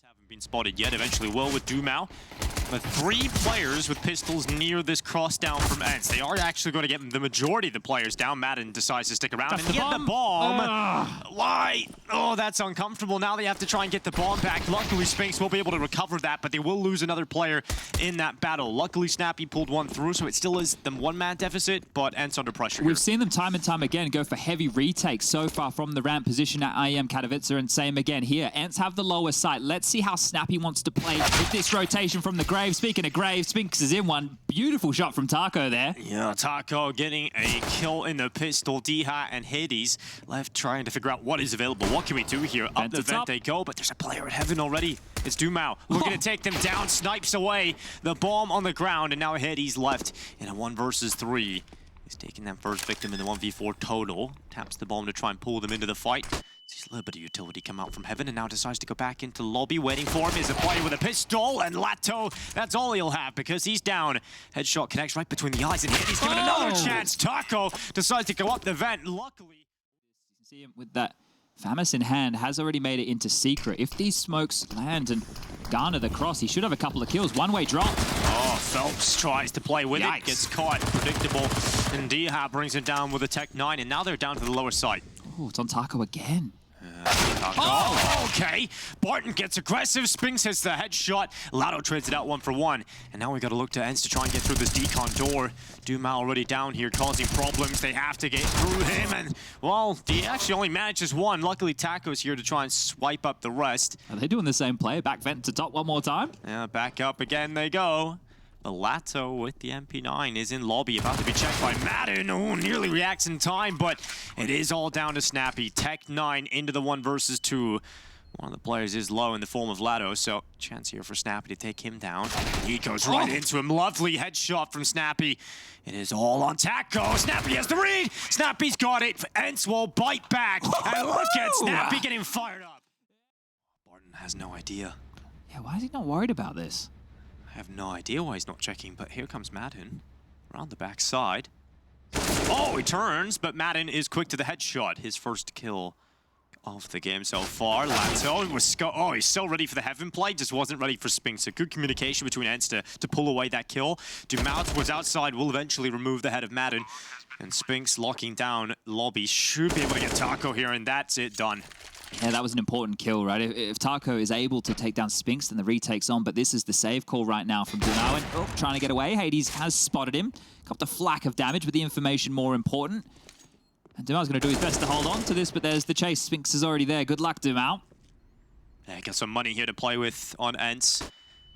haven't been spotted yet. Eventually will with Dumao. But 3 players with pistols near this cross down from ENCE. They are actually going to get the majority of the players down. Madden decides to stick around and get the bomb. Why? Oh, that's uncomfortable. Now they have to try and get the bomb back. Luckily, Spinks will be able to recover that, but they will lose another player in that battle. Luckily, Snappy pulled one through, so it still is the 1-man deficit, but ENCE under pressure here. We've seen them time and time again go for heavy retakes so far from the ramp position at IEM Katowice, and same again here. ENCE have the lower site. Let's see how Snappy wants to play with this rotation from the grave. Speaking of grave, Spinks is in one. Beautiful shot from Taco there. Yeah, Taco getting a kill in the pistol. D-Hat and Hades left trying to figure out what is available. What can we do here? Up the vent they go, but there's a player at heaven already. It's Dumao. Looking to take them down, snipes away the bomb on the ground, and now Hades left in a 1 versus 3. He's taking that first victim in the 1v4 total. Taps the bomb to try and pull them into the fight. Sees a little bit of utility come out from heaven and now decides to go back into lobby. Waiting for him is a player with a pistol, and Lato, that's all he'll have because he's down. Headshot connects right between the eyes, and Hades given another chance. Taco decides to go up the vent. Luckily, you can see him with that Famis in hand, has already made it into secret. If these smokes land and garner the cross, he should have a couple of kills. One-way drop. Oh, Phelps tries to play with it, gets caught, predictable, and D-Hat brings him down with a Tech 9, and now they're down to the lower side. Oh, it's on Taco again. Oh, okay. Barton gets aggressive. Spinks hits the headshot. Lato trades it out 1 for 1. And now we got to look to ENCE to try and get through this decon door. Dumao already down here causing problems. They have to get through him. And, well, he actually only manages 1. Luckily, Taco's here to try and swipe up the rest. Are they doing the same play? Back vent to top one more time? Yeah, back up again they go. Lato with the MP9 is in lobby, about to be checked by Madden. Oh, nearly reacts in time, but it is all down to Snappy. Tech 9 into the 1 versus 2. One of the players is low in the form of Lato, so chance here for Snappy to take him down. He goes right into him. Lovely headshot from Snappy. It is all on Taco. Snappy has the read. Snappy's got it. ENCE will bite back. And look at Snappy getting fired up. Barton has no idea. Yeah, why is he not worried about this? I have no idea why he's not checking, but here comes Madden around the back side. Oh, he turns, but Madden is quick to the headshot. His first kill of the game so far. Lato was he's so ready for the heaven play, just wasn't ready for Spinks. So good communication between ENCE to pull away that kill. Dumao was outside, will eventually remove the head of Madden. And Spinks locking down lobby, should be able to get Taco here, and that's it, done. Yeah, that was an important kill, right? If Taco is able to take down Spinks, then the retake's on, but this is the save call right now from Dumao. And trying to get away. Hades has spotted him. Got the flak of damage, but the information more important. And Dumao's going to do his best to hold on to this, but there's the chase. Spinks is already there. Good luck, Dumao. Yeah, got some money here to play with on ENCE.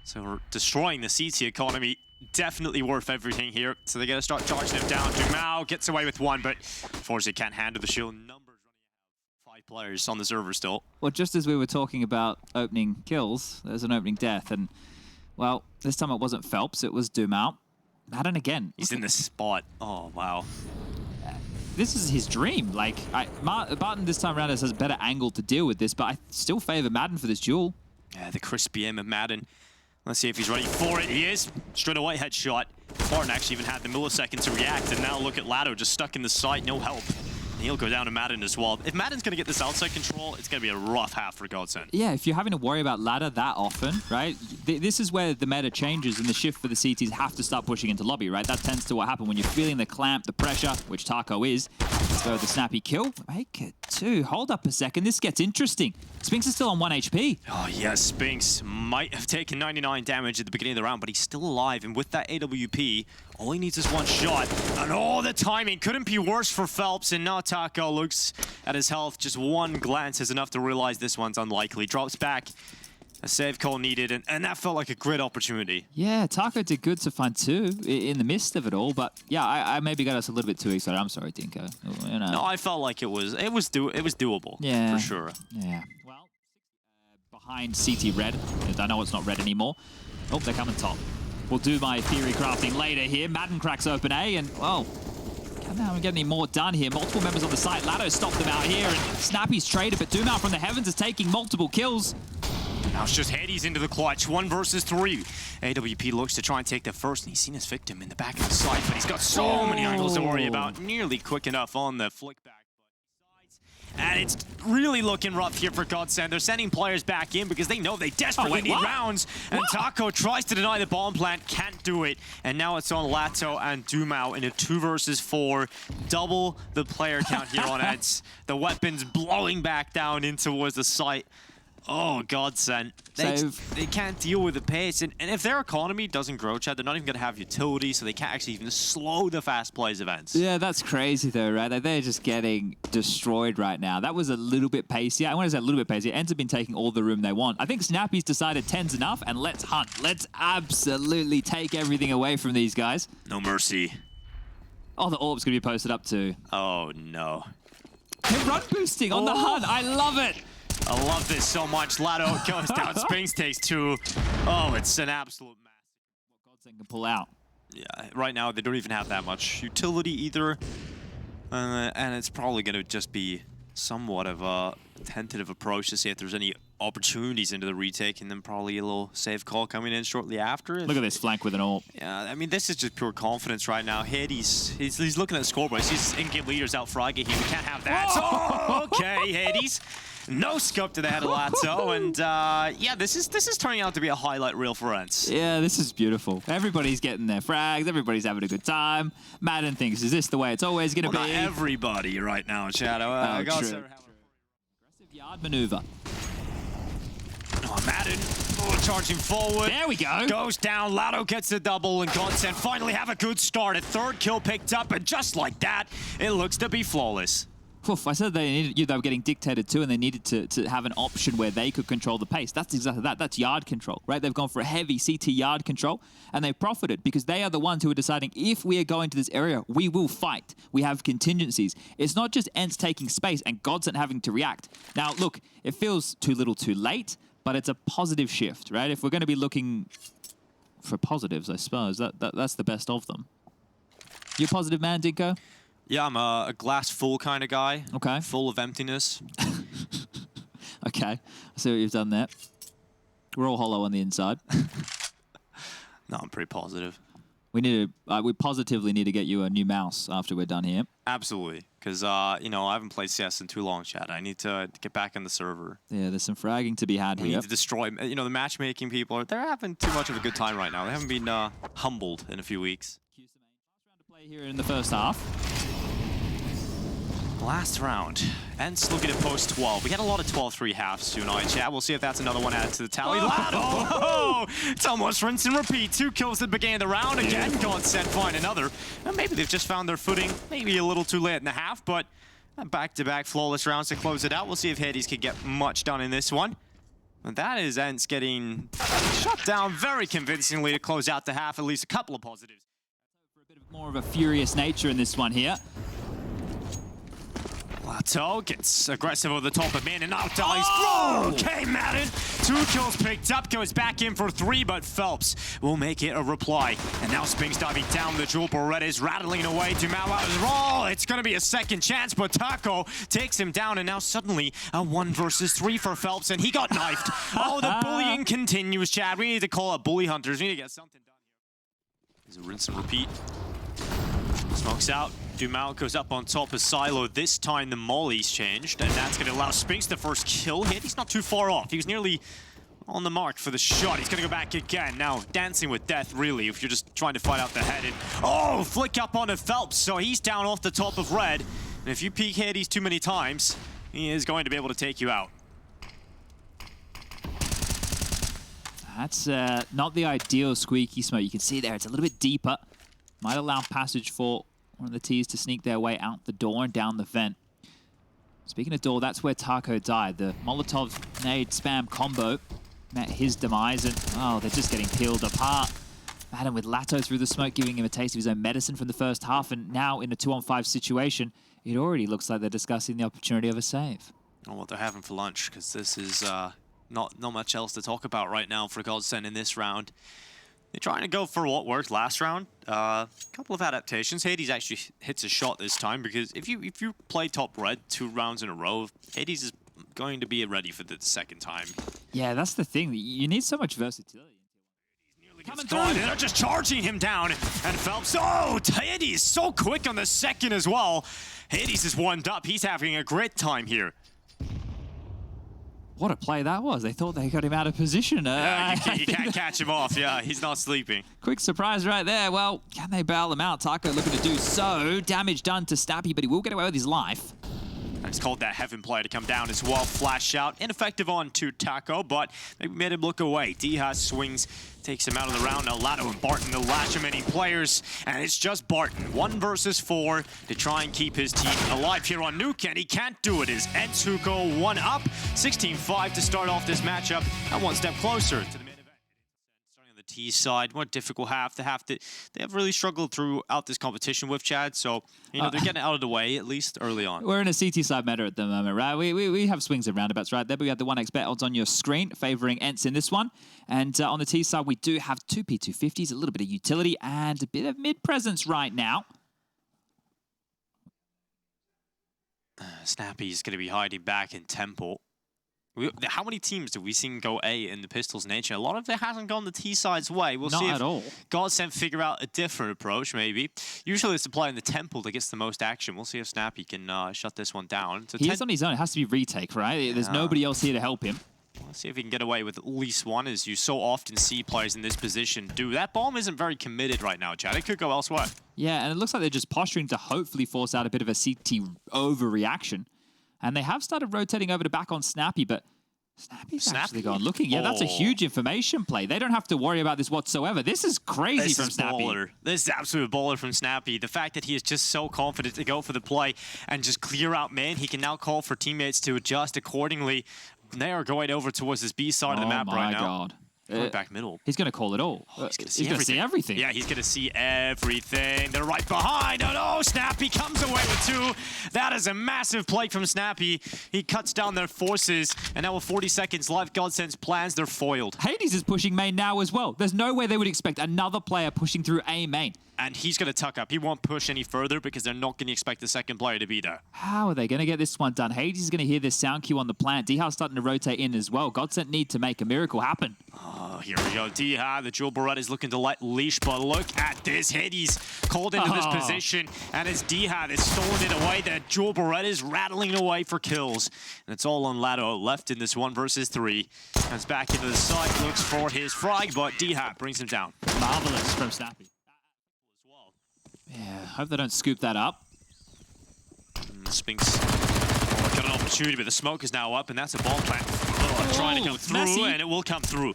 So we're destroying the CT economy. Definitely worth everything here. So they got to start charging him down. Dumao gets away with 1, but unfortunately can't handle the shield. Numbers running 5 players on the server still. Well, just as we were talking about opening kills, there's an opening death. And, well, this time it wasn't Phelps, it was Dumao. Madden again. He's in the spot. Oh, wow. This is his dream. Like, Barton this time around has a better angle to deal with this, but I still favor Madden for this duel. Yeah, the crispy aim of Madden. Let's see if he's ready for it. He is. Straight away headshot. Barton actually even had the millisecond to react, and now look at Lato just stuck in the side, no help. And he'll go down to Madden as well. If Madden's going to get this outside control, it's going to be a rough half for GODSENT. Yeah, if you're having to worry about ladder that often, right? This is where the meta changes and the shift for the CTs have to start pushing into lobby, right? That tends to what happens when you're feeling the clamp, the pressure, which Taco is. Let's go with the snappy kill. Make it 2. Hold up a second. This gets interesting. Spinks is still on 1 HP. Oh, yes. Spinks might have taken 99 damage at the beginning of the round, but he's still alive. And with that AWP, all he needs is 1 shot. And all the timing couldn't be worse for Phelps. And now Taco looks at his health. Just 1 glance is enough to realize this one's unlikely. Drops back. A save call needed, and that felt like a great opportunity. Yeah, Taco did good to find 2 in the midst of it all, but yeah, I maybe got us a little bit too excited. I'm sorry, Dinko. You know. No, I felt like it was doable. Yeah, for sure. Yeah. Well, behind CT red. I know it's not red anymore. Oh, they're coming top. We'll do my theory crafting later here. Madden cracks open A, and well, can't get any more done here. Multiple members on the site. Lato stopped them out here, and Snappy's traded, but Dumao from the heavens is taking multiple kills. Now it's just Hades into the clutch, 1 versus 3. AWP looks to try and take the first, and he's seen his victim in the back of the side, but he's got so many angles to worry about. Nearly quick enough on the flick back. And it's really looking rough here for GODSENT. They're sending players back in because they know they desperately need rounds. And Taco tries to deny the bomb plant, can't do it. And now it's on Lato and Dumao in a 2 versus 4. Double the player count here on ENCE. The weapons blowing back down in towards the site. Oh, GODSENT. They can't deal with the pace. And if their economy doesn't grow, Chad, they're not even going to have utility, so they can't actually even slow the fast plays of ENCE. Yeah, that's crazy, though, right? Like, they're just getting destroyed right now. That was a little bit pacey. I want to say a little bit pacey. ENCE have been taking all the room they want. I think Snappy's decided 10's enough, and let's hunt. Let's absolutely take everything away from these guys. No mercy. Oh, the orb's going to be posted up, too. Oh, no. They're run boosting on the hunt. I love it. I love this so much. Lato goes down. Spinks takes 2. Oh, it's an absolute mess. What GODSENT can pull out. Yeah, right now they don't even have that much utility either. And it's probably going to just be somewhat of a tentative approach to see if there's any opportunities into the retake, and then probably a little safe call coming in shortly after. Look at this flank with an ult. Yeah, I mean, this is just pure confidence right now. Hades, he's looking at the scoreboard. He's in-game leaders out fragging him. We can't have that. Oh, okay, Hades. No scope to the head of Lato, and yeah, this is turning out to be a highlight reel for ENCE. Yeah, this is beautiful. Everybody's getting their frags. Everybody's having a good time. Madden thinks, is this the way it's always going to be? Not everybody right now, Shadow. True. Aggressive yard maneuver. Oh, Madden. Oh, charging forward. There we go. Goes down. Lato gets the double, and GODSENT finally have a good start. A 3rd kill picked up, and just like that, it looks to be flawless. Oof, I said they were getting dictated to, and they needed to have an option where they could control the pace. That's exactly that. That's yard control, right? They've gone for a heavy CT yard control, and they profited because they are the ones who are deciding if we are going to this area, we will fight. We have contingencies. It's not just ENCE taking space and GODSENT having to react. Now, look, it feels too little too late, but it's a positive shift, right? If we're going to be looking for positives, I suppose, that's the best of them. You a positive man, Dinko? Yeah, I'm a glass full kind of guy. Okay. Full of emptiness. Okay, I see what you've done there. We're all hollow on the inside. No, I'm pretty positive. We positively need to get you a new mouse after we're done here. Absolutely, because you know, I haven't played CS in too long, Chad. I need to get back on the server. Yeah, there's some fragging to be had here. We need to destroy. You know, the matchmaking people they're having too much of a good time right now. They haven't been humbled in a few weeks. Last round to play here in the first half. Last round. ENCE looking at post 12. We had a lot of 12-3 halves tonight, chat. We'll see if that's another one added to the tally. Oh, it's almost rinse and repeat. 2 kills at the beginning of the round. Again, GODSENT find another. And maybe they've just found their footing. Maybe a little too late in the half, but back-to-back flawless rounds to close it out. We'll see if Hades can get much done in this one. And that is ENCE getting shut down very convincingly to close out the half. At least a couple of positives. For a bit more of a furious nature in this one here. Lato gets aggressive over the top of man and now dies. Oh! Okay, Madden. 2 kills picked up, goes back in for 3, but Phelps will make it a reply. And now Spinks diving down the jewel. Red is rattling away to Mau as well. It's going to be a second chance, but Taco takes him down, and now suddenly a 1 versus 3 for Phelps, and he got knifed. Oh, the bullying continues, Chad. We need to call up bully hunters. We need to get something done here. There's a rinse and repeat. Smokes out. Dumao goes up on top of Silo. This time the molly's changed, and that's going to allow Spinks the first kill hit. He's not too far off. He was nearly on the mark for the shot. He's going to go back again. Now, dancing with death, really, if you're just trying to fight out the head. And, oh, flick up onto Phelps, so he's down off the top of red. And if you peek Hades too many times, he is going to be able to take you out. That's not the ideal squeaky smoke. You can see there, it's a little bit deeper. Might allow passage for one of the T's to sneak their way out the door and down the vent. Speaking of door, that's where Taco died. The Molotov nade spam combo met his demise, and oh, they're just getting peeled apart. Madden with Lato through the smoke, giving him a taste of his own medicine from the first half, and now in a 2-on-5 situation, it already looks like they're discussing the opportunity of a save. Oh, what they're having for lunch, because this is not much else to talk about right now for GODSENT in this round. They're trying to go for what worked last round. A couple of adaptations. Hades actually hits a shot this time, because if you play top red 2 rounds in a row, Hades is going to be ready for the second time. Yeah, that's the thing. You need so much versatility. Coming Gone. through. They're just charging him down. And Phelps, oh, Hades so quick on the second as well. Hades is warmed up. He's having a great time here. What a play that was. They thought they got him out of position. Yeah, you can't catch him off. Yeah, he's not sleeping. Quick surprise right there. Well, can they bail him out? Taco looking to do so. Damage done to Snappy, but he will get away with his life. And it's called that Heaven play to come down as well. Flash out. Ineffective on to Taco, but maybe made him look away. Dihas swings, takes him out of the round. Now Lado and Barton to lash him any players. And it's just Barton. 1 versus 4 to try and keep his team alive here on Nuke. And he can't do it. As ENCE who go 1 up. 16-5 to start off this matchup. And 1 step closer to the main event. Starting on the T side, more difficult half. They have really struggled throughout this competition with Chad. So, you know, they're getting out of the way, at least early on. We're in a CT side meta at the moment, right? We have swings and roundabouts right there, but we have the 1x bet odds on your screen favoring ENCE in this one. And on the T side, we do have 2 P250s, a little bit of utility, and a bit of mid-presence right now. Snappy's going to be hiding back in Temple. How many teams have we seen go A in the Pistols nature? A lot of it hasn't gone the T side's way. We'll see if GODSENT figure out a different approach, maybe. Usually it's the play in the Temple that gets the most action. We'll see if Snappy can shut this one down. He's on his own. It has to be retake, right? There's nobody else here to help him. Let's see if he can get away with at least one, as you so often see players in this position do. That bomb isn't very committed right now, Chad. It could go elsewhere. Yeah, and it looks like they're just posturing to hopefully force out a bit of a CT overreaction. And they have started rotating over to back on Snappy, but Snappy's actually gone looking. Yeah, that's a huge information play. They don't have to worry about this whatsoever. This is crazy from Snappy. This is absolute baller from Snappy. The fact that he is just so confident to go for the play and just clear out main, he can now call for teammates to adjust accordingly. They are going over towards this B side of the map right now. Oh my god. Back middle. He's going to call it all. He's going to see everything. Yeah, he's going to see everything. They're right behind. Oh no, Snappy comes away with 2. That is a massive play from Snappy. He cuts down their forces, and now with 40 seconds left, GODSENT's plans, they're foiled. Hades is pushing main now as well. There's no way they would expect another player pushing through A main. And he's going to tuck up. He won't push any further because they're not going to expect the second player to be there. How are they going to get this one done? Hades is going to hear this sound cue on the plant. Dihas starting to rotate in as well. GODSENT need to make a miracle happen. Oh, here we go. Dihas, the Jewel Barrett is looking to let leash, but look at this. Hades called into this position, and as Dihas is stolen it away, the Jewel Barrett is rattling away for kills. And it's all on Lado, left in this 1 versus 3. Comes back into the side, looks for his frag, but Dihas brings him down. Marvelous from Snappy. Yeah, hope they don't scoop that up. And the Sphinx got an opportunity, but the smoke is now up, and that's a bomb plant. Trying to come through, and it will come through.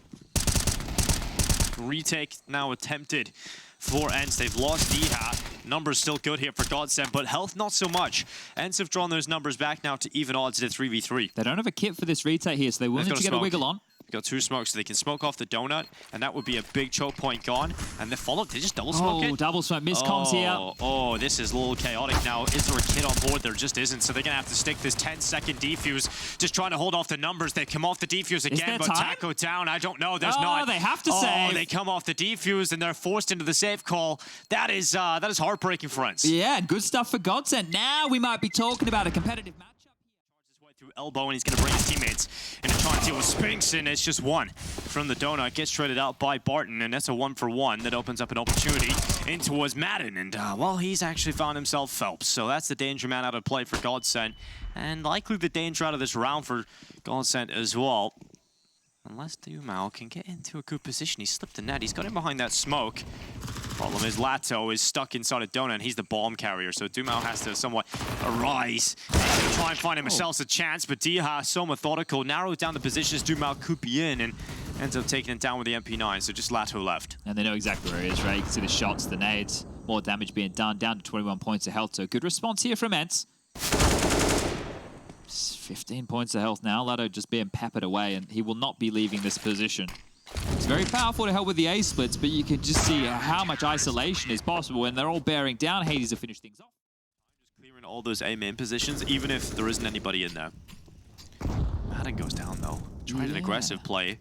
Retake now attempted for ENCE. They've lost Dihas. Numbers still good here for GODSENT, but health not so much. ENCE have drawn those numbers back now to even odds at 3v3. They don't have a kit for this retake here, so they will need to get a wiggle on. Got 2 smokes, so they can smoke off the donut, and that would be a big choke point gone. And the follow-up, they just double smoke it. Oh, double smoke, miscoms here. Oh, this is a little chaotic now. Is there a kid on board? There just isn't, so they're going to have to stick this 10-second defuse, just trying to hold off the numbers. They come off the defuse again, but Taco down. I don't know, there's not. Oh, they have to save. They come off the defuse, and they're forced into the save call. That is heartbreaking for ENCE. Yeah, good stuff for GODSENT. Now we might be talking about a competitive matchup. Through elbow, and he's going to bring his teammates in to try and deal with Sphinx, and it's just 1 from the donut. Gets shredded out by Barton, and that's a 1-for-1 that opens up an opportunity in towards Madden. And, well, he's actually found himself Phelps, so that's the danger man out of play for GODSENT, and likely the danger out of this round for GODSENT as well. Unless Dumao can get into a good position. He slipped the net. He's got him behind that smoke. Problem is Lato is stuck inside a donut, and he's the bomb carrier, so Dumao has to somewhat arise. He's going to try and find himself a chance, but Dihas so methodical, narrowed down the positions Dumao could be in, and ends up taking it down with the MP9, so just Lato left. And they know exactly where he is, right? You can see the shots, the nades, more damage being done, down to 21 points of health, so good response here from ENCE. 15 points of health now. Lado just being peppered away, and he will not be leaving this position. It's very powerful to help with the A splits, but you can just see how much isolation is possible, and they're all bearing down. Hades to finish things off. Just clearing all those A main positions, even if there isn't anybody in there. Madden goes down though. Tried an aggressive play.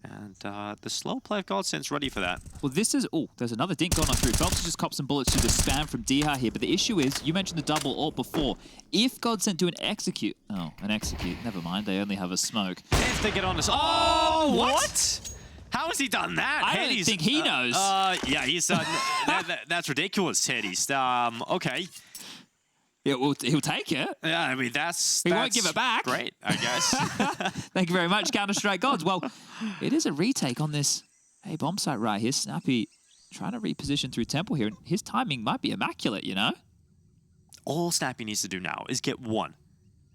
And the slow play of GODSENT's ready for that. Well, this is... Oh, there's another dink going on through. Phelps just copped some bullets through the spam from Dihas here. But the issue is, you mentioned the double ult before. If GODSENT do an execute... Oh, an execute. Never mind. They only have a smoke. If they get on this... Oh, what? How has he done that? I don't think he knows. Yeah, he's that's ridiculous, Hades. Okay. He'll take it. Yeah, I mean He won't give it back. Great, I guess. Thank you very much, Counter-Strike Gods. Well, it is a retake on this bomb site right here. Snappy trying to reposition through Temple here. His timing might be immaculate, you know? All Snappy needs to do now is get one.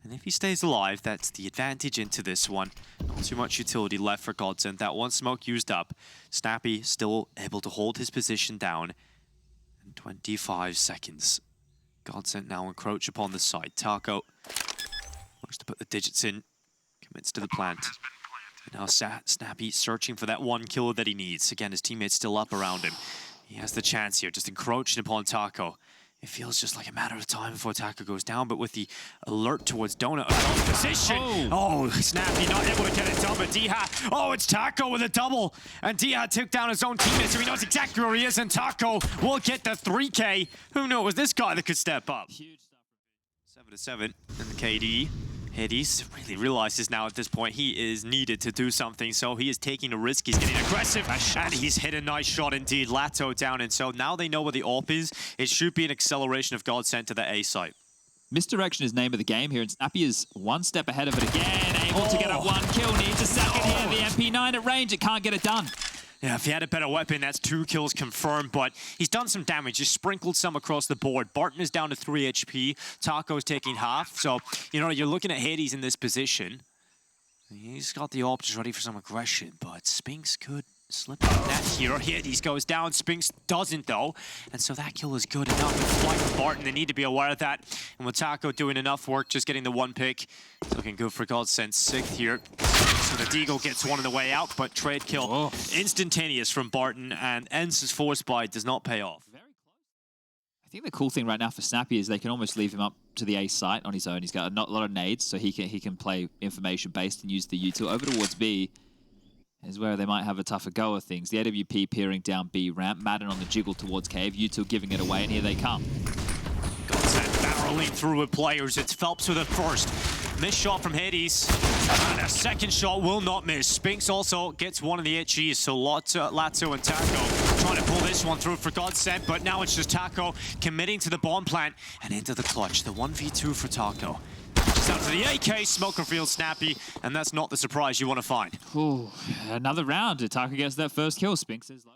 And if he stays alive, that's the advantage into this one. Not too much utility left for GODSENT. That one smoke used up. Snappy still able to hold his position down. And 25 seconds. GODSENT now encroach upon the side. Taco looks to put the digits in. Commits to the plant. And now Snappy searching for that one kill that he needs. Again, his teammates still up around him. He has the chance here, just encroaching upon Taco. It feels just like a matter of time before Taco goes down, but with the alert towards Donut position. Oh, Snappy not able to get it done, but Diha. Oh, it's Taco with a double. And Diha took down his own teammate, so he knows exactly where he is, and Taco will get the 3K. Who knew it was this guy that could step up? Huge stuff. 7-7 in the KD. Hades really realizes now at this point he is needed to do something, so he is taking a risk. He's getting aggressive, and he's hit a nice shot indeed. Lato down, and so now they know where the AWP is. It should be an acceleration of GODSENT to the A site. Misdirection is name of the game here, and Snappy is one step ahead of it again. Able to get up one kill, needs a second here. The MP9 at range, it can't get it done. Yeah, if he had a better weapon, that's 2 kills confirmed, but he's done some damage. He's sprinkled some across the board. Barton is down to 3 HP. Taco's taking half. So, you know, you're looking at Hades in this position. He's got the options ready for some aggression, but Spinks could slip on that here. Hades goes down. Spinks doesn't, though. And so that kill is good enough to fly for Barton. They need to be aware of that. And with Taco doing enough work, just getting the one pick, it's looking good for GODSENT 6th here. So the Deagle gets one on the way out, but trade kill instantaneous from Barton, and ENCE's force buy does not pay off. Very close. I think the cool thing right now for Snappy is they can almost leave him up to the A site on his own. He's got a lot of nades, so he can play information-based and use the util. Over towards B is where they might have a tougher go of things. The AWP peering down B ramp, Madden on the jiggle towards cave, util giving it away, and here they come. GODSENT barreling through with players. It's Phelps with the first. Missed shot from Hades, and a second shot will not miss. Spinks also gets one of the HEs, so Lato and Taco trying to pull this one through for GODSENT, but now it's just Taco committing to the bomb plant and into the clutch. The 1v2 for Taco. Just out to the AK, Smoker feels Snappy, and that's not the surprise you want to find. Ooh, another round. Taco gets that first kill. Spinks is low.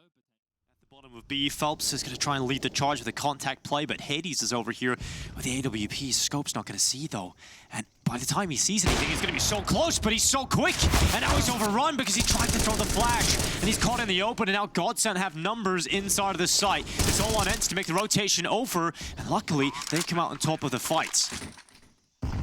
Bottom of B, Phelps is going to try and lead the charge with a contact play, but Hades is over here with the AWP. Scope's not going to see, though. And by the time he sees anything, he's going to be so close, but he's so quick. And now he's overrun because he tried to throw the flash. And he's caught in the open, and now GODSENT have numbers inside of the site. It's all on ENCE to make the rotation over, and luckily, they've come out on top of the fights.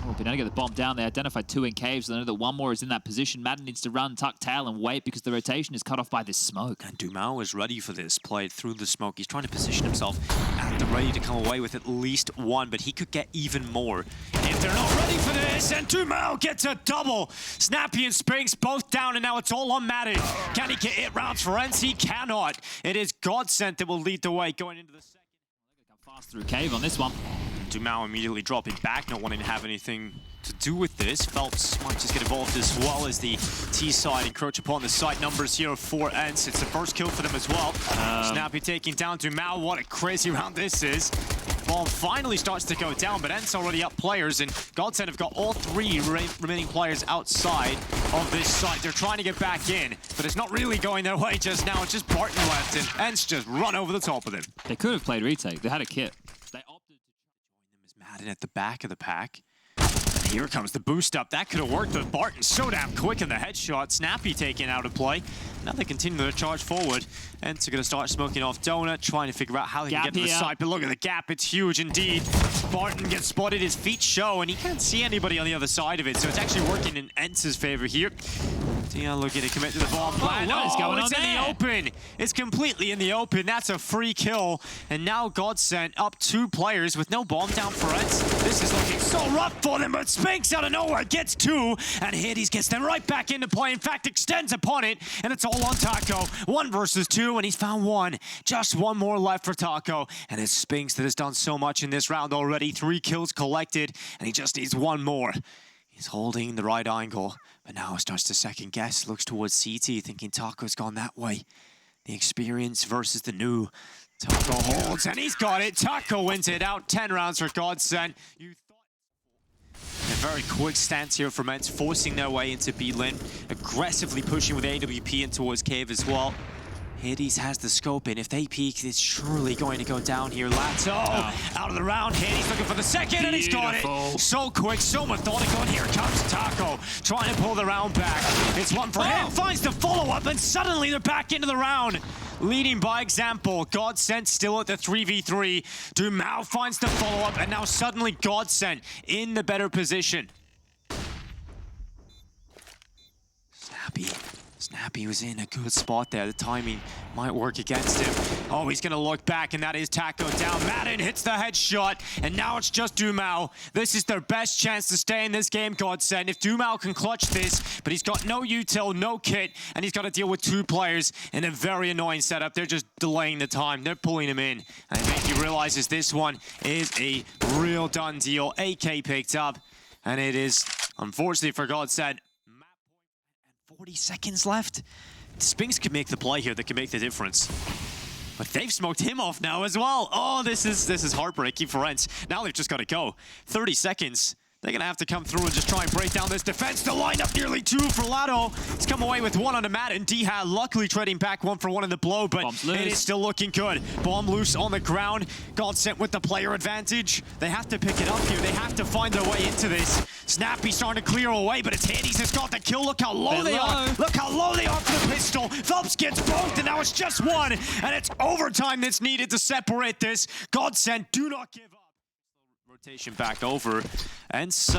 Oh, been able to get the bomb down. They identified 2 in caves. They know that one more is in that position. Madden needs to run, tuck tail, and wait because the rotation is cut off by this smoke. And Dumao is ready for this. Played through the smoke. He's trying to position himself at the ready to come away with at least one, but he could get even more if they're not ready for this. And Dumao gets a double. Snappy and Spinks both down, and now it's all on Madden. Can he get 8 rounds for ENCE? He cannot. It is GODSENT that will lead the way going into the second. Come fast through cave on this one. Dumao immediately dropping back, not wanting to have anything to do with this. Phelps might just get involved as well as the T-side encroach upon the site numbers here for ENCE. It's the first kill for them as well. Snappy taking down Dumao. What a crazy round this is. Ball finally starts to go down, but ENCE already up players, and GODSENT have got all 3 remaining players outside of this site. They're trying to get back in, but it's not really going their way just now. It's just Barton left, and ENCE just run over the top of them. They could have played retake. They had a kit. They opted to join them as Madden at the back of the pack. And here comes the boost up. That could have worked, but Barton so damn quick in the headshot. Snappy taken out of play. Now they continue to charge forward. ENCE are going to start smoking off Donut, trying to figure out how they can get to the side. But look at the gap. It's huge indeed. Barton gets spotted. His feet show, and he can't see anybody on the other side of it. So it's actually working in ENCE's favor here. Dion looking to commit to the bomb plan. What is going on it's in the open. It's completely in the open. That's a free kill. And now GODSENT up 2 players with no bomb down for ENCE. This is looking so rough for them, but Spinks out of nowhere gets 2, and Hades gets them right back into play. In fact, extends upon it, and it's all on Taco. 1 versus 2, and he's found 1. Just 1 more left for Taco, and it's Spinks that has done so much in this round already. 3 kills collected, and he just needs 1 more. He's holding the right angle, but now starts to second guess. Looks towards CT, thinking Taco's gone that way. The experience versus the new. Taco holds, and he's got it. Taco wins it out. 10 rounds for GODSENT. A very quick stance here from ENCE, forcing their way into B lane, aggressively pushing with AWP in towards Cave as well. Hades has the scope in. If they peek, it's surely going to go down here. Lato out of the round. Hades looking for the second, and he's got it. So quick, so methodical. And here comes Taco, trying to pull the round back. It's one for him, finds the follow-up, and suddenly they're back into the round. Leading by example. GODSENT still at the 3v3. Dumao finds the follow-up, and now suddenly GODSENT in the better position. Snappy was in a good spot there. The timing might work against him. Oh, he's going to look back, and that is Taco down. Madden hits the headshot, and now it's just Dumao. This is their best chance to stay in this game, GODSENT. If Dumao can clutch this, but he's got no util, no kit, and he's got to deal with 2 players in a very annoying setup. They're just delaying the time. They're pulling him in. And I think he realizes this one is a real done deal. AK picked up, and it is, unfortunately for GODSENT, 40 seconds left. Spinks could make the play here that can make the difference. But they've smoked him off now as well. Oh, this is heartbreaking for ENCE. Now they've just got to go. 30 seconds. They're going to have to come through and just try and break down this defense. The lineup nearly 2 for Lato. He's come away with 1 on the mat, and Dha luckily trading back 1 for 1 in the blow, but it is still looking good. Bomb loose on the ground. GODSENT with the player advantage. They have to pick it up here. They have to find their way into this. Snappy starting to clear away, but it's Hades that's got the kill. Look how low they are. Look how low they are for the pistol. Phelps gets both, and now it's just 1, and it's overtime that's needed to separate this. GODSENT do not give up. Rotation back over. ENCE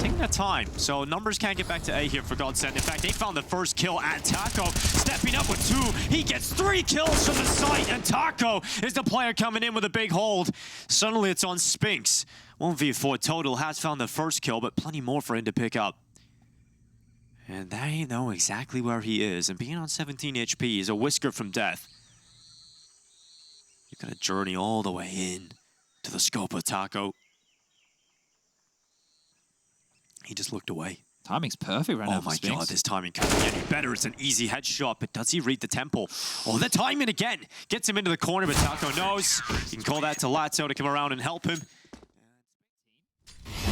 taking their time, so numbers can't get back to A here for GODSENT. In fact, they found the first kill, and Taco stepping up with 2. He gets 3 kills from the site, and Taco is the player coming in with a big hold. Suddenly it's on Spinks. 1v4 total, has found the first kill, but plenty more for him to pick up. And they know exactly where he is, and being on 17 HP is a whisker from death. You're gonna journey all the way in to the scope of Taco. He just looked away. Timing's perfect right now. Oh my god, this timing can't get any better. It's an easy headshot, but does he read the temple? Oh, the timing again. Gets him into the corner, but Taco knows. You can call that to Lato to come around and help him.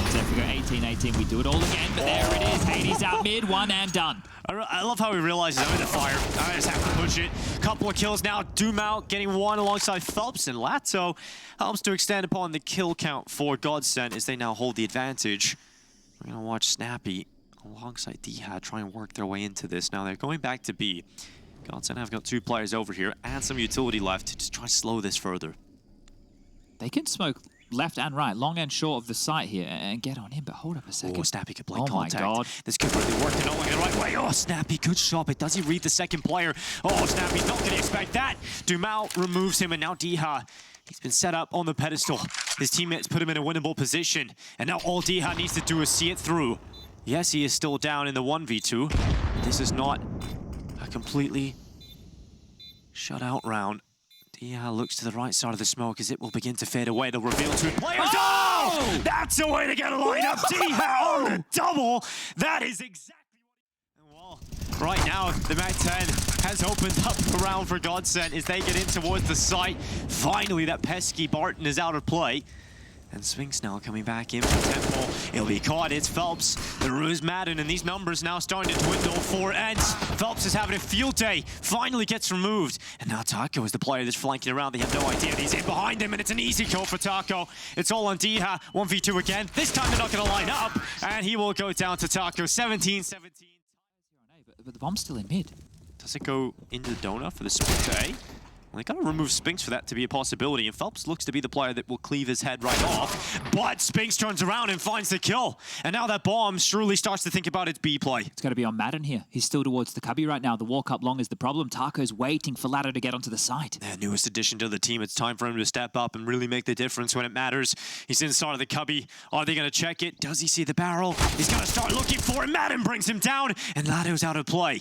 So if we go 18-18, we do it all again, but there it is. Hades out mid, 1 and done. I love how he realizes I'm in the fire. I just have to push it. Couple of kills now. Dumao getting 1 alongside Phelps, and Lato helps to extend upon the kill count for GODSENT as they now hold the advantage. We're going to watch Snappy alongside Dha try and work their way into this. Now they're going back to B. GODSENT have got 2 players over here and some utility left to just try to slow this further. They can smoke left and right, long and short of the site here, and get on him, but hold up a second. Oh, Snappy could play contact. My god. This could really work. They're not looking the right way. Oh, Snappy, good shot, but does he read the second player? Oh, Snappy's not going to expect that. Dumao removes him, and now Dha, he's been set up on the pedestal. His teammates put him in a winnable position, and now all Dha needs to do is see it through. Yes, he is still down in the 1v2. This is not a completely shut out round. Dha looks to the right side of the smoke as it will begin to fade away. They'll reveal 2 players. Oh! That's a way to get a lineup. Dha on the double. That is exactly what... Well, right now, the MAC-10 has opened up the round for GODSENT as they get in towards the site. Finally, that pesky Barton is out of play. And Spinks now coming back in for Temple. It'll be caught. It's Phelps. The ruse Madden, and these numbers now starting to dwindle for ENCE. Phelps is having a field day. Finally gets removed. And now Taco is the player that's flanking around. They have no idea. He's in behind him, and it's an easy kill for Taco. It's all on Dha. 1v2 again. This time they're not going to line up. And he will go down to Taco. 17-17. But the bomb's still in mid. Does it go into the donut for the split to A? Well, they got to remove Spinks for that to be a possibility, and Phelps looks to be the player that will cleave his head right off. But Spinks turns around and finds the kill. And now that bomb surely starts to think about its B play. It's got to be on Madden here. He's still towards the cubby right now. The walk up long is the problem. Taco's waiting for Ladder to get onto the site. The newest addition to the team. It's time for him to step up and really make the difference when it matters. He's inside of the cubby. Are they going to check it? Does he see the barrel? He's going to start looking for it. Madden brings him down, and Ladder's out of play.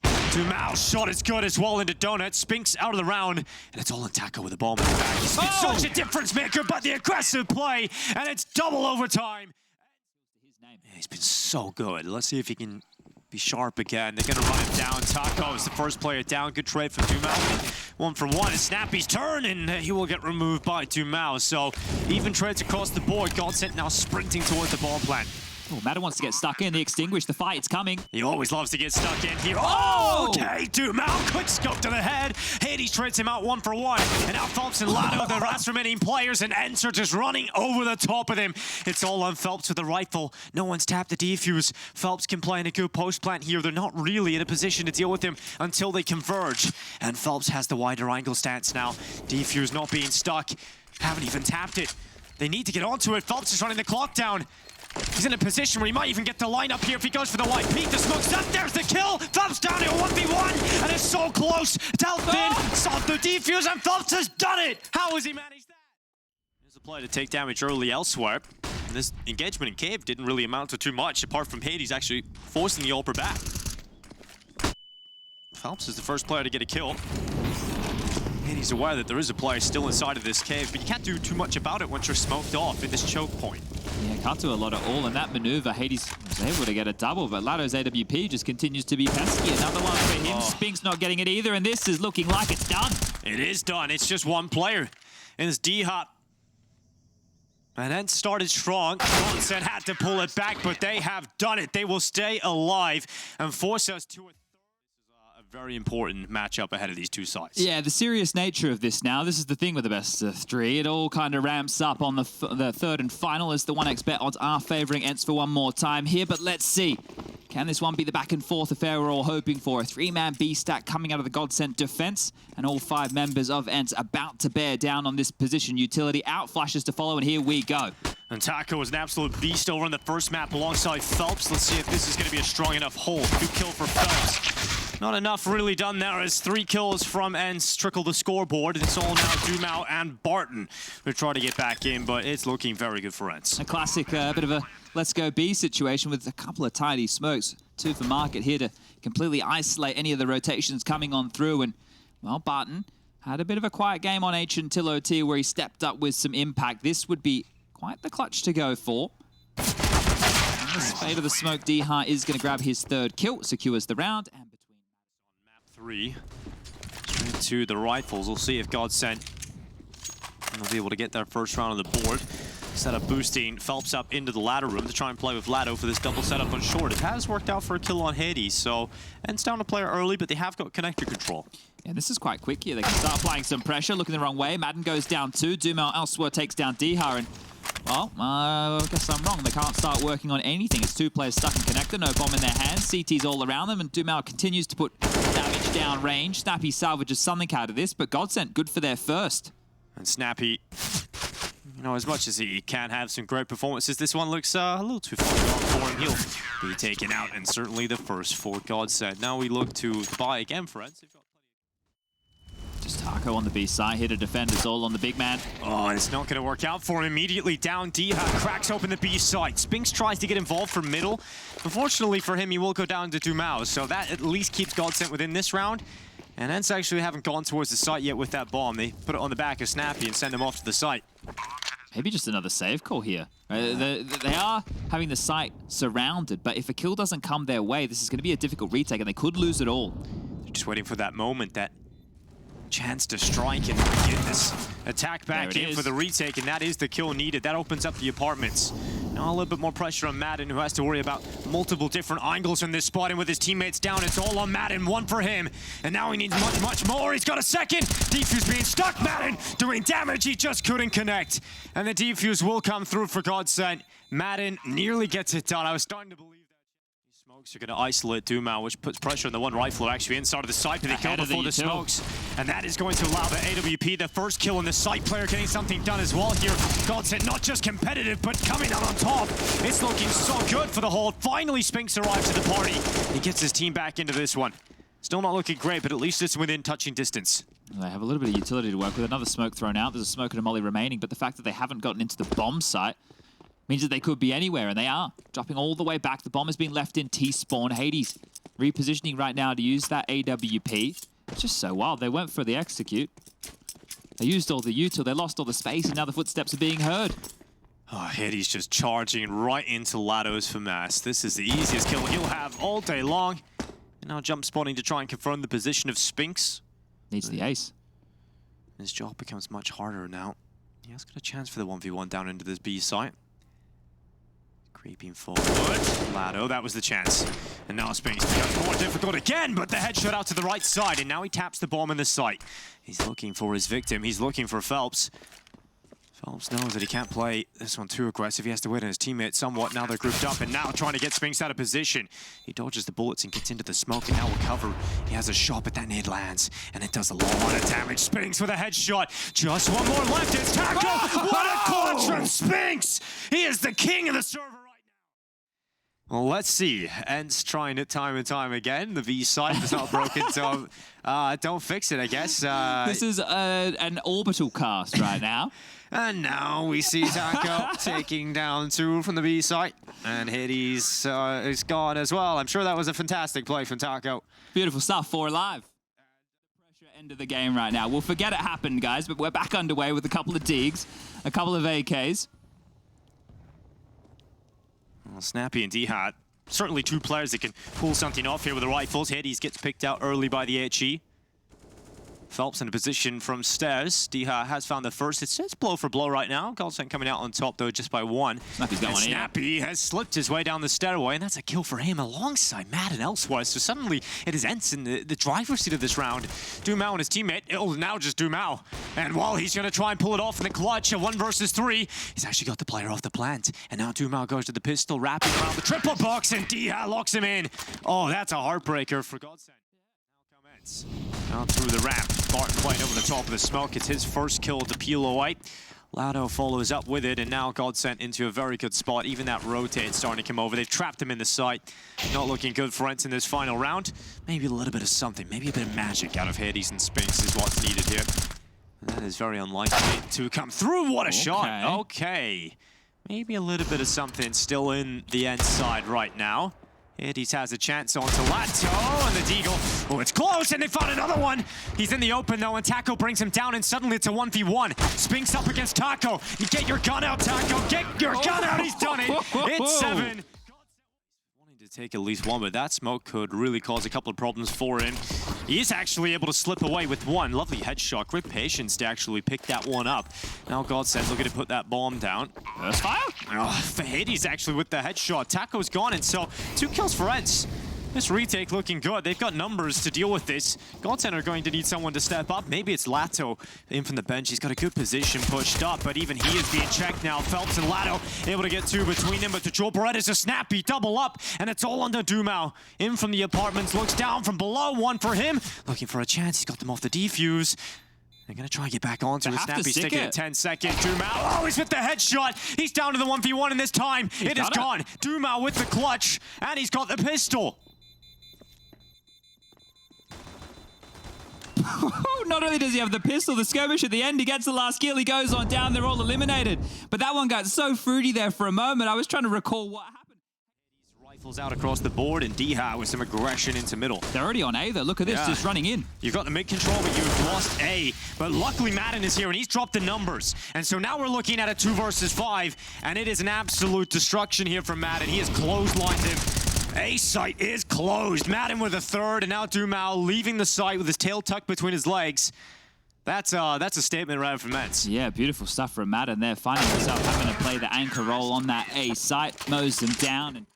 Dumao shot is good as well into Donut. Spinks out of the round, and it's all on Taco with the bomb in the back. He's been such a difference maker, but the aggressive play, and it's double overtime. He's been so good. Let's see if he can be sharp again. They're going to run him down. Taco is the first player down. Good trade from Dumao. 1 for 1. It's Snappy's turn, and he will get removed by Dumao. So even trades across the board. GODSENT now sprinting towards the ball plant. Oh, Madden wants to get stuck in. They extinguish the fight. It's coming. He always loves to get stuck in here. Oh, okay, Dumao, quick scope to the head. Hades trades him out 1 for 1. And now Phelps and Lado, the last remaining players, and ENCE are just running over the top of him. It's all on Phelps with the rifle. No one's tapped the defuse. Phelps can play in a good post plant here. They're not really in a position to deal with him until they converge. And Phelps has the wider angle stance now. Defuse not being stuck. Haven't even tapped it. They need to get onto it. Phelps is running the clock down. He's in a position where he might even get the line up here if he goes for the white peak. The smoke's up. There's the kill. Phelps down to a 1v1, and it's so close. Delved in, solved the defuse, and Phelps has done it. How has he managed that? There's a play to take damage early elsewhere. And this engagement in Cave didn't really amount to too much, apart from Hades actually forcing the Ulper back. Phelps is the first player to get a kill. And he's aware that there is a player still inside of this cave, but you can't do too much about it once you're smoked off in this choke point. Yeah, can't do a lot at all in that maneuver. Hades was able to get a double, but Lado's AWP just continues to be pesky. Another one for him. Spink's not getting it either, and this is looking like it's done. It is done. It's just one player. And it's D-Hop. And then started strong. GODSENT had to pull it back, but they have done it. They will stay alive and force us to a very important matchup ahead of these two sides. Yeah, the serious nature of this now, this is the thing with the best of 3. It all kind of ramps up on the third and final as the 1x bet odds are favoring ENCE for one more time here, but let's see. Can this one be the back and forth affair we're all hoping for? A 3-man B stack coming out of the GODSENT defense, and all 5 members of ENCE about to bear down on this position. Utility out, flashes to follow, and here we go. And Taco was an absolute beast over on the first map alongside Phelps. Let's see if this is going to be a strong enough hold. Good kill for Phelps. Not enough really done there as 3 kills from ENCE trickle the scoreboard. It's all now Dumao and Barton who try to get back in, but it's looking very good for ENCE. A classic bit of a let's go B situation with a couple of tiny smokes. 2 for market here to completely isolate any of the rotations coming on through. And, well, Barton had a bit of a quiet game on H until OT where he stepped up with some impact. This would be quite the clutch to go for. And the spade of the smoke, D-Ha is going to grab his 3rd kill, secures the round. And between on map 3, straight to the rifles. We'll see if GODSENT will be able to get their first round on the board. Setup boosting Phelps up into the ladder room to try and play with Lado for this double setup on short. It has worked out for a kill on Hades, so ENCE down a player early, but they have got connector control. Yeah, this is quite quick here. They can start applying some pressure, looking the wrong way. Madden goes down 2. Dumao elsewhere takes down D-Ha, and well, I guess I'm wrong. They can't start working on anything. It's 2 players stuck in connector, no bomb in their hands. CT's all around them, and Dumao continues to put damage down range. Snappy salvages something out of this, but GODSENT good for their first. And Snappy, you know, as much as he can have some great performances, this one looks a little too far gone for him. He'll be taken out, and certainly the first for GODSENT. Now we look to buy again for ENCE. Just Taco on the B side here to defend. It's all on the big man. Oh, and it's not going to work out for him. Immediately down, D-Ha cracks open the B side. Spinks tries to get involved from middle. Unfortunately for him, he will go down to Dumao, so that at least keeps GODSENT within this round. And ENCE actually haven't gone towards the site yet with that bomb. They put it on the back of Snappy and send him off to the site. Maybe just another save call here. They are having the site surrounded, but if a kill doesn't come their way, this is going to be a difficult retake, and they could lose it all. They're just waiting for that moment, that chance to strike and get this attack back in for the retake, and that is the kill needed. That opens up the apartments. Now a little bit more pressure on Madden, who has to worry about multiple different angles in this spot, and with his teammates down, it's all on Madden. 1 for him, and now he needs much, much more. He's got a second. Defuse being stuck. Madden doing damage. He just couldn't connect, and the defuse will come through for GODSENT. Madden nearly gets it done. I was starting to believe smokes are going to isolate Dumao, which puts pressure on the 1 rifler actually inside of the site, but they kill before the smokes. And that is going to allow the AWP, the first kill in the site player, getting something done as well here. GODSENT not just competitive, but coming out on top. It's looking so good for the hold. Finally, Spinks arrives to the party. He gets his team back into this one. Still not looking great, but at least it's within touching distance. They have a little bit of utility to work with. Another smoke thrown out. There's a smoke and a molly remaining, but the fact that they haven't gotten into the bomb site means that they could be anywhere, and they are. Dropping all the way back. The bomb has been left in T-spawn. Hades repositioning right now to use that AWP. It's just so wild. They went for the execute. They used all the util. They lost all the space, and now the footsteps are being heard. Oh, Hades just charging right into Lado's FAMAS. This is the easiest kill he'll have all day long. And now jump spotting to try and confirm the position of Spinks. Needs the ace. His job becomes much harder now. He has got a chance for the 1v1 down into this B site. Creeping forward. Lado, that was the chance. And now Spinks becomes more difficult again, but the headshot out to the right side, and now he taps the bomb in the site. He's looking for his victim. He's looking for Phelps. Phelps knows that he can't play this one too aggressive. He has to wait on his teammate somewhat. Now they're grouped up, and now trying to get Spinks out of position. He dodges the bullets and gets into the smoke, and now will cover. He has a shot, but that nade lands, and it does a lot of damage. Spinks with a headshot. Just one more left. It's Taco. What a clutch from Spinks! He is the king of the server right now. Well, let's see. ENCE trying it time and time again. The V site is not broken, so don't fix it, I guess. This is an orbital cast right now. And now we see Taco taking down 2 from the B site. And Hades is gone as well. I'm sure that was a fantastic play from Taco. Beautiful stuff. 4 alive. Pressure end of the game right now. We'll forget it happened, guys, but we're back underway with a couple of Deegs, a couple of AKs. Well, Snappy and D-Hat, certainly 2 players that can pull something off here with the rifles. Hades gets picked out early by the HE. Phelps in a position from stairs. D-Hat has found the first. It's blow for blow right now. GODSENT coming out on top, though, just by 1. Snappy's got one in. Snappy has slipped his way down the stairway, and that's a kill for him alongside Matt and elsewhere. So suddenly it is ENCE in the driver's seat of this round. Dumao and his teammate, it'll now just Dumao. And while he's going to try and pull it off in the clutch of 1 versus 3, he's actually got the player off the plant. And now Dumao goes to the pistol, wrapping around the triple box, and D-Hat locks him in. Oh, that's a heartbreaker for GODSENT. Now come ENCE. Down through the ramp. Barton playing over the top of the smoke. It's his first kill to peel away. Lado follows up with it, and now GODSENT into a very good spot. Even that rotate starting to come over. They've trapped him in the site. Not looking good for ENCE in this final round. Maybe a little bit of something. Maybe a bit of magic out of Hades and Spinks is what's needed here. And that is very unlikely to come through. What a shot. Okay. Maybe a little bit of something still in the ENCE side right now. Hades has a chance onto Lato, and the Deagle. Oh, it's close, and they found another one. He's in the open, though, and Taco brings him down, and suddenly it's a 1v1. Spinks up against Taco. You get your gun out, Taco. Get your gun out. He's done it. It's 7. Wanting to take at least 1, but that smoke could really cause a couple of problems for him. He is actually able to slip away with 1. Lovely headshot. Great patience to actually pick that one up. Now GODSENT looking to put that bomb down. First fire? Oh, Hades actually with the headshot. Taco's gone, and so 2 kills for ENCE. This retake looking good. They've got numbers to deal with this. GODSENT are going to need someone to step up. Maybe it's Lato in from the bench. He's got a good position pushed up, but even he is being checked now. Phelps and Lato able to get 2 between them, but the Joel Beretta's a Snappy double up, and it's all under Dumao. In from the apartments, looks down from below. 1 for him. Looking for a chance. He's got them off the defuse. They're going to try and get back onto it. Snappy sticking it 10 seconds. Dumao, oh, he's with the headshot. He's down to the 1v1 in this time. It is gone. Dumao with the clutch, and he's got the pistol. Not only does he have the pistol, the skirmish at the end, he gets the last kill, he goes on down, they're all eliminated. But that one got so fruity there for a moment, I was trying to recall what happened. Rifles out across the board, and D-Hat with some aggression into middle. They're already on A though, look at this, just running in. You've got the mid control, but you've lost A. But luckily Madden is here, and he's dropped the numbers. And so now we're looking at a 2 versus 5, and it is an absolute destruction here from Madden. He has clotheslined him. A site is closed. Madden with a 3rd, and now Dumao leaving the site with his tail tucked between his legs. That's a statement right from ENCE. Yeah, beautiful stuff from Madden there, finding himself having to play the anchor role on that A site, mows them down. And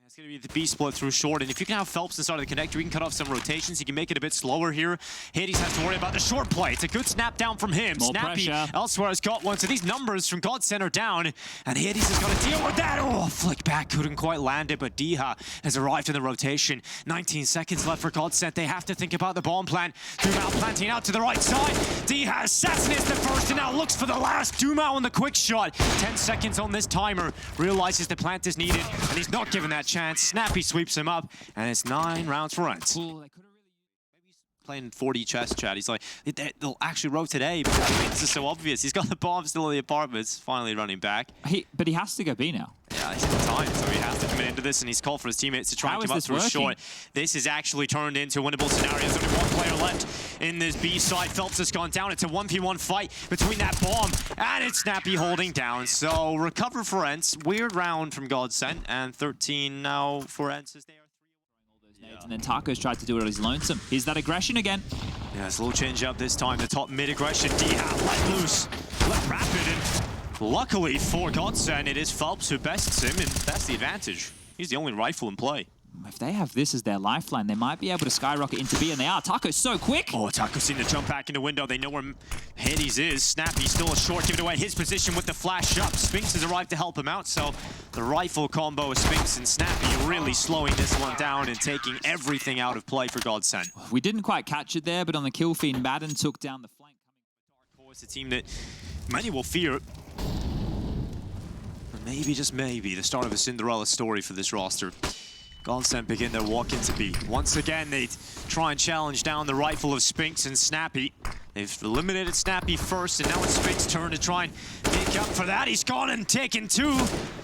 it's going to be the B split through short, and if you can have Phelps inside of the connector, you can cut off some rotations. You can make it a bit slower here. Hades has to worry about the short play. It's a good snap down from him. More Snappy pressure. elsewhere has got 1, so these numbers from GODSENT are down, and Hades has got to deal with that. Oh, flick back, couldn't quite land it, but D-Hat has arrived in the rotation. 19 seconds left for GODSENT. They have to think about the bomb plant. Dumao planting out to the right side. D-Hat assassinates the first, and now looks for the last. Dumao on the quick shot. 10 seconds on this timer. Realizes the plant is needed, and he's not given that chance. Snappy sweeps him up, and it's 9 rounds for ENCE. Cool. Maybe he's playing 40 chess chat. He's like, they'll actually rotate A because this is so obvious. He's got the bomb still in the apartments, finally running back. But he has to go B now. Yeah, Yeah, he's in time, so he has to commit into this, and he's called for his teammates to try and come up through short. This is actually turned into a winnable scenario. There's only one player left in this B side. Phelps has gone down. It's a 1v1 fight between that bomb, and it's Snappy holding down. So recover for ENCE. Weird round from GODSENT, and 13 now for ENCE as they are 3-1. And then Taco's tried to do it on his lonesome. Here's that aggression again. Yeah, it's a little change up this time. The top mid aggression. D-Hat let loose. Let rapid in. Luckily for GODSENT, it is Phelps who bests him, and that's the advantage. He's the only rifle in play. If they have this as their lifeline, they might be able to skyrocket into B, and they are. Taco's so quick! Oh, Taco's seen the jump back in the window. They know where Hades is. Snappy still a short, giving away his position with the flash up. Spinx has arrived to help him out, so the rifle combo of Spinx and Snappy really slowing this one down and taking everything out of play for GODSENT. We didn't quite catch it there, but on the kill feed, Madden took down the flank. Dark Horse, a team that many will fear. Maybe, just maybe, the start of a Cinderella story for this roster. GODSENT begin their walk into B. Once again, they try and challenge down the rifle of Spinx and Snappy. They've eliminated Snappy first, and now it's Spinx's turn to try and make up for that. He's gone and taken two.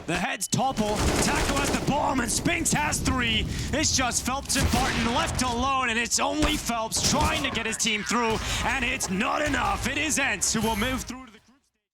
The heads topple. Taco has the bomb, and Spinx has three. It's just Phelps and Barton left alone, and it's only Phelps trying to get his team through, and it's not enough. It is ENCE who will move through.